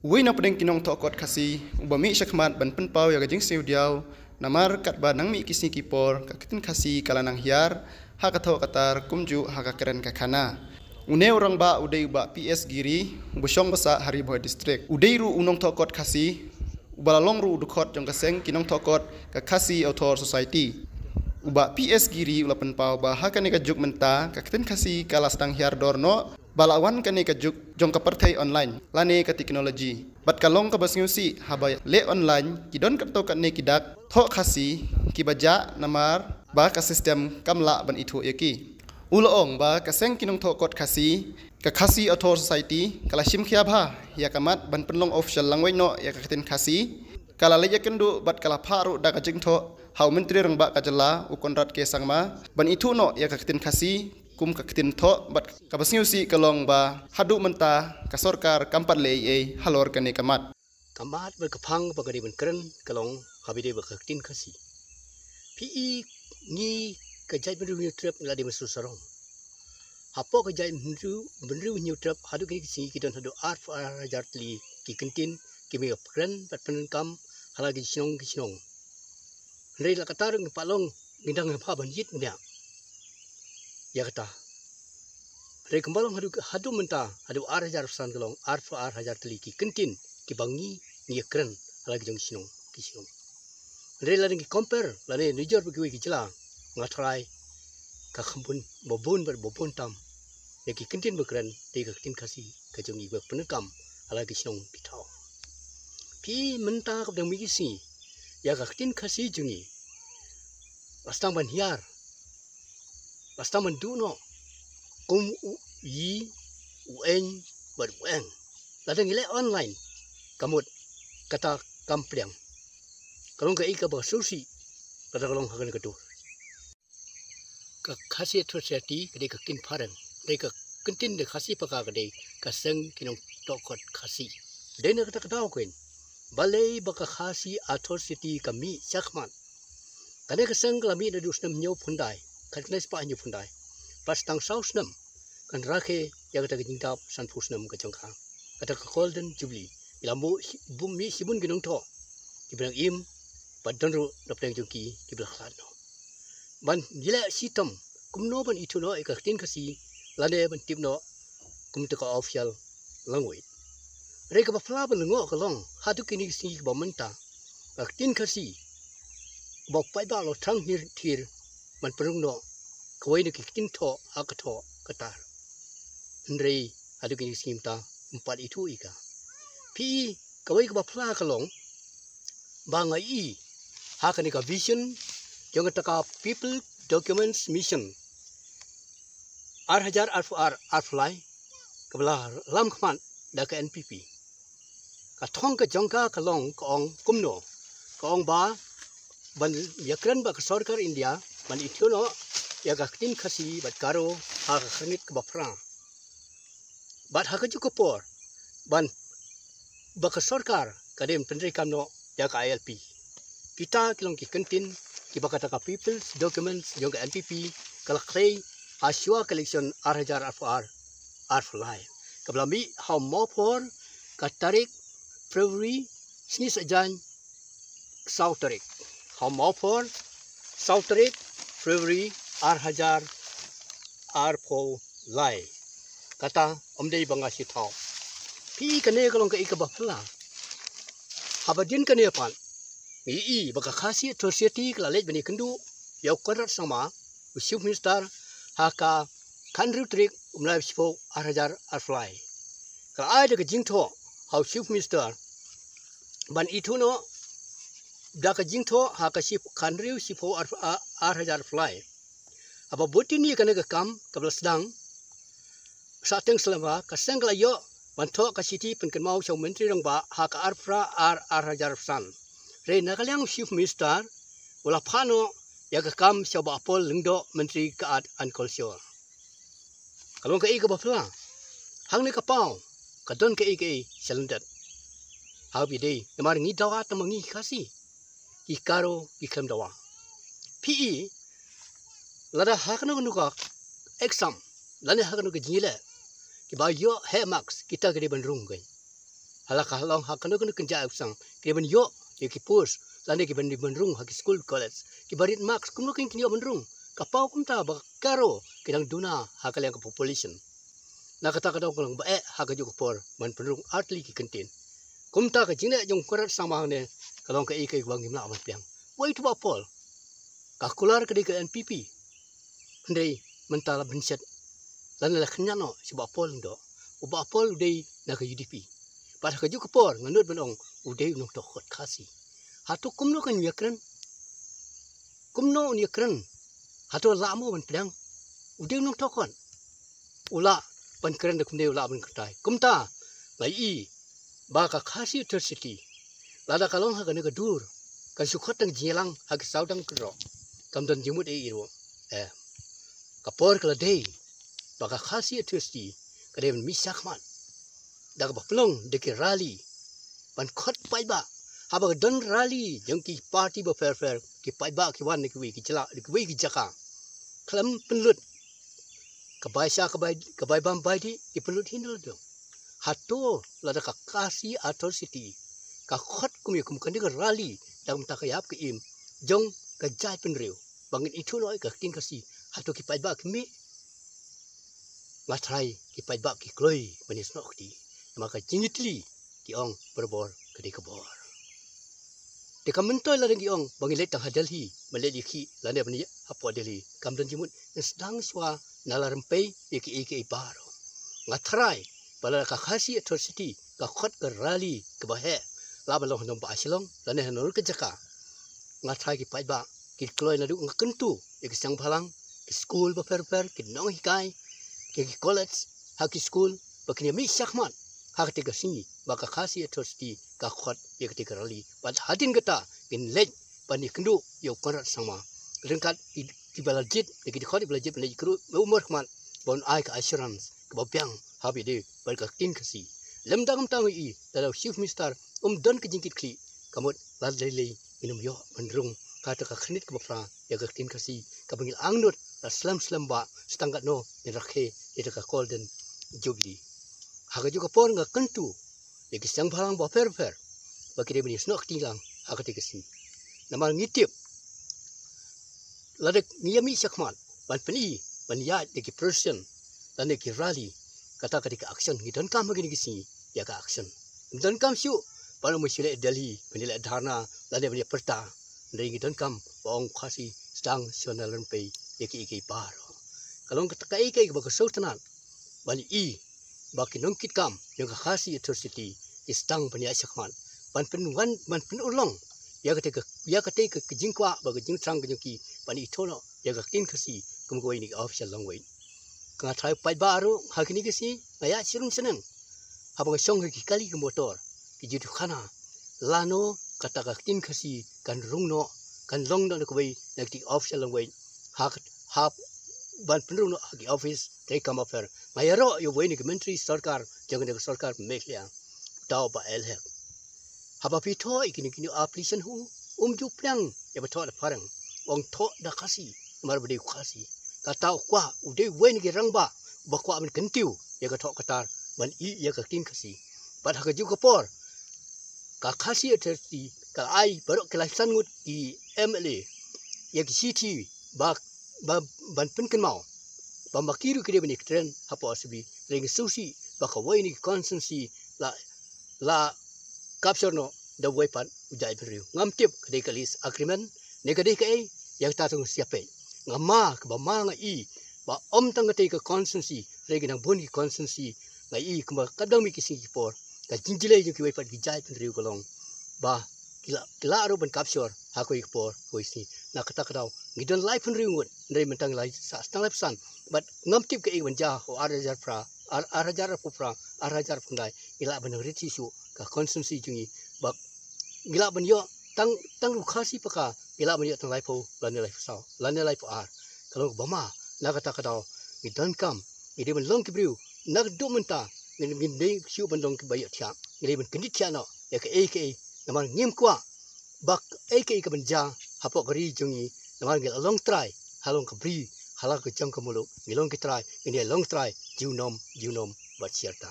Uwi na pedeng kinong tokot kasi ubami syakmat ban penpau ya gajing siudiau namar kat ba nang mi kisni kipor kakitin kasi kalanang hiar hakato katar kumju hakakeren kakana. Une orang ba udai ba PS Giri busyong basa Hariboy district. Udai ru unong tokot kasi ubalalong ru dukot jong kaseng kinong tokot kakasi author society. Uba PS Giri ula penpau ba hakane kajuk menta kakitin kasi kalastang hiar dorno balawan kane kajuk jong kapertai online lane ka teknologi bat kalong ka basngusi habay le online kidon kapto katne kidak tho khasi kibaja namar ba ka sistem kamla ban itu yaki uloong ba kaseng kinong tho kot khasi ka khasi author society kala sim khia bha ya kamat ban penlong official langwai no ya kakitin khasi kala leja kendu bat kala pharu da ka jingtho hau menteri rang ba ka jala ukonrat ke sangma ban itu no ya kakitin khasi kum kakitin tho bat kabasngusi kalong ba hadu menta ka sorkar kampat le halor kane kamat berkepang bagadi ban keren kalong habide bakakitin khasi pi ni kajai beru new trip ngadi masu sarong hapo kajai beru new trip hadu kini kisi kidon hadu art jartli ki kentin ki me keren bat penkam halagi sinong rei la katar ngpalong ngindang ngpa banjit ndia ya kata rei kembalong hadu menta hadu ar san kalong ar hajar tli ki kentin ki bangi ni keren halagi jong sinong ki sinong rei la ngi compare la ne nijor bagi ki jela ngatrai ka khambun bobun tam ya ki kentin bekeren te ka kentin kasi ka jong ni penekam halagi sinong pitau pi menta ka dang mi si ya ka kentin kasi jungi lastang ban hiar lastang ban duno kum yi uen berbueng ladang ile online kamut kata kampliang kalong ka ika basusi kata kalong hagan kadu ka khasi society kade ka kin parang de ka kentin de khasi paka kade ka seng kinong tokot khasi dena kata kataw kuin balai baka khasi atrocity kami sakman kade ka seng kalami da dusnam nyo phundai khatnes pa nyo phundai pas tang sausnam kan rakhe ya kata gingtap san phusnam ka jongkha kata ka golden jubilee ilambo bumi sibun ginong tho kibrang im padonru dapteng jongki kiblah khano ban gila sitam kumno ban ituno ikatin kasi lade ban tipno kumte ka official langway reka ba fla ban ngo kalong hatu kini si ba menta akatin kasi ba pai ba lo thang hir thir man perungno kawai ni kitin tho akatho katar ndrei hatu kini simta empat itu ika pi kawai ka ba fla kalong ba ngai hakani ka vision jong taka people documents mission ar fly kabla lam khman da ka NPP ka thong ka jongka kalong kong kumno kong ba ban yakran ba ka sarkar India ban ithuno ya ka tin khasi bat karo ha ka khanit ka ba fra bat ha ka ju ko por ban ba ka sarkar kadem pendri kamno ya ka ILP kita kilong ki kentin ki bakata ka people's documents jong ka NPP kala klay aswa collection ar fly kablami how more for ka tarik February snis ajan South tarik how more for South tarik February ar fly kata omdei banga si thau pi kane kalong ka ikabafla habadin kane pan i baka khasi society kala bani kendu yau korat sama chief minister haka kanru trik umlai sipo ar fly kala ai de jingtho how chief minister ban ituno da ka jingtho haka chief kanru sipo ar fly aba botini kana ka kam kabla sedang sateng selama ka sengla yo banto ka city penken mau chau menteri rang ba haka ar san re nakalyang chief minister wala phano ya ka kam saba apol lingdo menteri ka art and culture kalong ka ika bafla hang ne ka pau ka don ka ika salandat habi dei namar ngi dawa tamangi khasi ikaro ikham dawa pe lada hakno nuka exam lane hakno ka jile ki ba yo he max kita gede bandrung gai halakah long hakano kena kerja usang ke ben yo ye ki pus lande ki ben benrung hak school college ki barit marks kumno kin yo benrung kapau kumta ba karo kidang duna hakal yang population na kata kata ko lang ba hak ju por man benrung artli ki kentin kumta ka jingna jong korat sama ne kalong ka ikai wang himla man piang wai tu ba pol ka kular ka di ka NPP ndai mentala benset lan la khnyano si ba pol ndo u ba pol dei na ka UDP pada ka ju ka por nganut benong u dei no to khot khasi hatu kumno kan yakran kumno ni yakran hatu lamo ban pedang u dei no to kon ula ban keren de kumde ula ban kertai kumta lai i ba ka khasi university lada kalong ha kan ka dur kan su khot tang jelang ha ka saudang kro kam dan jimut e iro ka por kala dei ba ka khasi university ka de mi sakman dak ba plong de ki rally ban khot pai ba ha ba don rally jong ki party ba fair ki pai ba ki wan ni ki wi ki chla ki wi ki jaka klam penlut ka bai sha ka bai bam bai di ki penlut hindul do hato lada ka kasi atrocity ka khot kum kum kan de rally dam ta ka yap ki im jong ka jai pen riu bangin itu noi ka tin ka si hato ki pai ba ki mi ngatrai ki pai ba ki kloi manis nok ti maka jinitli ki ong berbor ke ka bor de kamentoi la ki ong bangile tang hadalhi male di ki la ne bani apo deli kamdan jimut sedang swa nalarempei iki baro ngatrai bala ka khasi atrocity ka khot ka rally ke bahe la balong nom ba silong la ne hanul ke jaka ngatrai ki pai ba ki kloi na du ngakentu iki sang phalang ki school ba fer ki nong hikai ki college ha ki school ba ki mi sakman hak te kasini baka khasi atrocity ka khot ye te rally pat hadin gata in lej pani kendu yo korat sama rengkat di balajit de ki khot balajit le kru umur khman bon ai ka assurance ka bapiang habi de bar ka tin kasi lemdam tang i da chief minister don ke jingkit kli kamot la le minum yo benrung ka ta ka khnit ka bafra ya ka tin kasi ka bangil angnut slam ba setangkat no ni rakhe ita ka golden jubilee haka juga por nga kentu ya kisang phalang ba fer baki de bini snok tilang haka te kasi namal ngitip ladek niyami sakman ban peni ban ya de ki person dan de ki rally kata ka action ngidon kam begini kisi ya ka action ngidon kam syu palo musile Delhi benila dharna lade bani perta ndai ngidon kam bong khasi stang national rempe iki paro kalong ka ikai ba ka sultanan bani i baki nongkit kam yang khasi atrocity istang pani asakman ban pen ulong ya kate ka jingkwa ba ka jingtrang ka ki pani thono ya ka tin khasi kum ko ini official long way ka thai pai baru hakini kisi aya sirung seneng habang song ki kali ke motor ki jitu khana lano kata ka tin khasi kan rungno kan long no ko bai nakti official long way hap ban penrung no ki office they come up here mayaro yo wei ni menteri sarkar jangan de sarkar meklia tau ba elhek haba pito ikini application hu ju plang ya ba tho da parang ong tho da khasi mar bade khasi ka tau kwa u de wei ni rang ba kwa min kentiu ya ka tho katar ban i ya ka tin khasi ba ha ka ju ka por ka khasi atrocity ka ai baro kelaisan ngut di MLA ya ki city ba ban pen kan mau ba makiru kide bani tren hapo asbi reng susi ba ka wai ni constancy la capture no da wai pan ujai beriu ngam tip kade kalis agreement ne kade kai yang ta tung siape ngama ka ba ma nga i ba om tang kate ka constancy reng nang boni constancy ngai i kuma kadang mi kisi por ka jinjile ju ki wai pan ujai beriu kolong ba kila aro ban capture ha ko ikpor ko isi na kata kadau ngidon life ringut ndai mentang lai sa stang life san but ngam tip ke iwan ja ho arajar pundai ila ban riti su ka consumpsi jungi bak gila ban yo tang lu khasi paka gila ban yo tang life ho lan life ar kalau bama na kata kadau ngidon kam ngide ban long kibriu na do menta ngide siu ban long kibayo thia ngide ban kendit thia no ya ke naman ngim kwa bak ka banja hapo gari jungi naman gel long try halong kabri halak ke jang kemulu ngilong ki try ini long try junom bat sierta